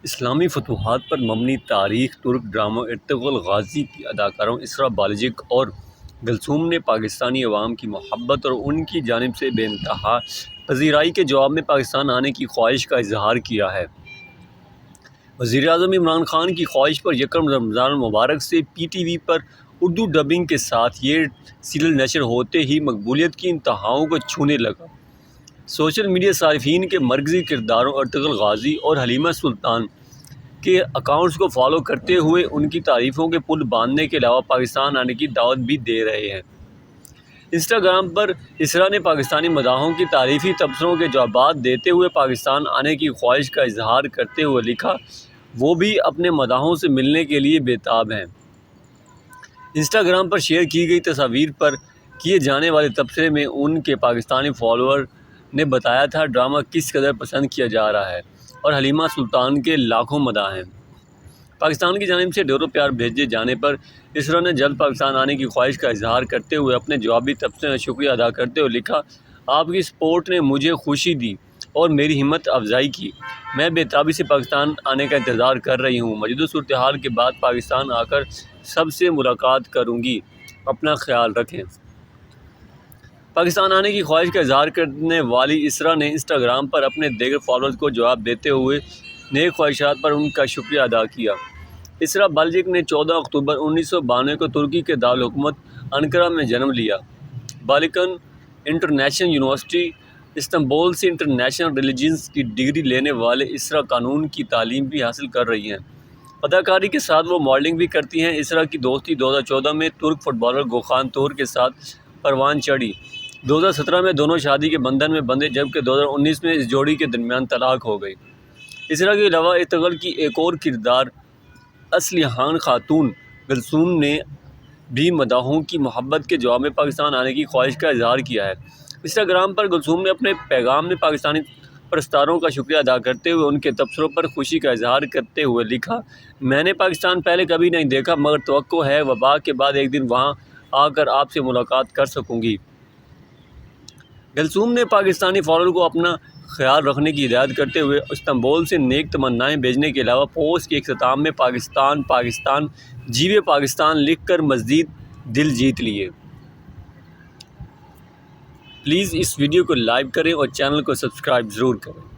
اسلامی فتوحات پر مبنی تاریخ ترک ڈرامہ ارطغرل غازی کی اداکاروں اسرا بالجک اور گلثوم نے پاکستانی عوام کی محبت اور ان کی جانب سے بے انتہا پذیرائی کے جواب میں پاکستان آنے کی خواہش کا اظہار کیا ہے۔ وزیر اعظم عمران خان کی خواہش پر یکم رمضان المبارک سے پی ٹی وی پر اردو ڈبنگ کے ساتھ یہ سیریل نشر ہوتے ہی مقبولیت کی انتہاؤں کو چھونے لگا۔ سوشل میڈیا صارفین کے مرکزی کرداروں ارطغرل غازی اور حلیمہ سلطان کے اکاؤنٹس کو فالو کرتے ہوئے ان کی تعریفوں کے پل باندھنے کے علاوہ پاکستان آنے کی دعوت بھی دے رہے ہیں۔ انسٹاگرام پر اسرا نے پاکستانی مداحوں کی تعریفی تبصروں کے جوابات دیتے ہوئے پاکستان آنے کی خواہش کا اظہار کرتے ہوئے لکھا، وہ بھی اپنے مداحوں سے ملنے کے لیے بےتاب ہیں۔ انسٹاگرام پر شیئر کی گئی تصاویر پر کیے جانے والے تبصرے میں ان کے پاکستانی فالوور نے بتایا تھا ڈرامہ کس قدر پسند کیا جا رہا ہے اور حلیمہ سلطان کے لاکھوں مداح ہیں۔ پاکستان کی جانب سے ڈور و پیار بھیجے جانے پر اسرا نے جلد پاکستان آنے کی خواہش کا اظہار کرتے ہوئے اپنے جوابی تبصرے میں شکریہ ادا کرتے ہوئے لکھا، آپ کی سپورٹ نے مجھے خوشی دی اور میری ہمت افزائی کی۔ میں بےتابی سے پاکستان آنے کا انتظار کر رہی ہوں۔ موجودہ صورتحال کے بعد پاکستان آ کر سب سے ملاقات کروں گی۔ اپنا خیال رکھیں۔ پاکستان آنے کی خواہش کا اظہار کرنے والی اسرا نے انسٹاگرام پر اپنے دیگر فالوورز کو جواب دیتے ہوئے نیک خواہشات پر ان کا شکریہ ادا کیا۔ اسرا بالجک نے 14 اکتوبر 1992 کو ترکی کے دارالحکومت انقرہ میں جنم لیا۔ بالکن انٹرنیشنل یونیورسٹی استنبول سے انٹرنیشنل ریلیشنز کی ڈگری لینے والے اسرا قانون کی تعلیم بھی حاصل کر رہی ہیں۔ اداکاری کے ساتھ وہ ماڈلنگ بھی کرتی ہیں۔ اسرا کی دوستی 2014 میں ترک فٹ بالر گوخان تور کے ساتھ پروان چڑھی۔ 2017 میں دونوں شادی کے بندھن میں بندھے جبکہ 2019 میں اس جوڑی کے درمیان طلاق ہو گئی۔ اسرا کے علاوہ ارطغرل کی ایک اور کردار اصلیحان خاتون گلثوم نے بھی مداحوں کی محبت کے جواب میں پاکستان آنے کی خواہش کا اظہار کیا ہے۔ انسٹاگرام پر گلثوم نے اپنے پیغام میں پاکستانی پرستاروں کا شکریہ ادا کرتے ہوئے ان کے تبصروں پر خوشی کا اظہار کرتے ہوئے لکھا، میں نے پاکستان پہلے کبھی نہیں دیکھا مگر توقع ہے وبا کے بعد ایک دن وہاں آ کر آپ سے ملاقات کر سکوں گی۔ گلثوم نے پاکستانی فالوور کو اپنا خیال رکھنے کی ہدایت کرتے ہوئے استنبول سے نیک تمنائیں بھیجنے کے علاوہ پوسٹ کے اختتام میں پاکستان پاکستان جیوے پاکستان لکھ کر مزید دل جیت لیے۔ پلیز اس ویڈیو کو لائک کریں اور چینل کو سبسکرائب ضرور کریں۔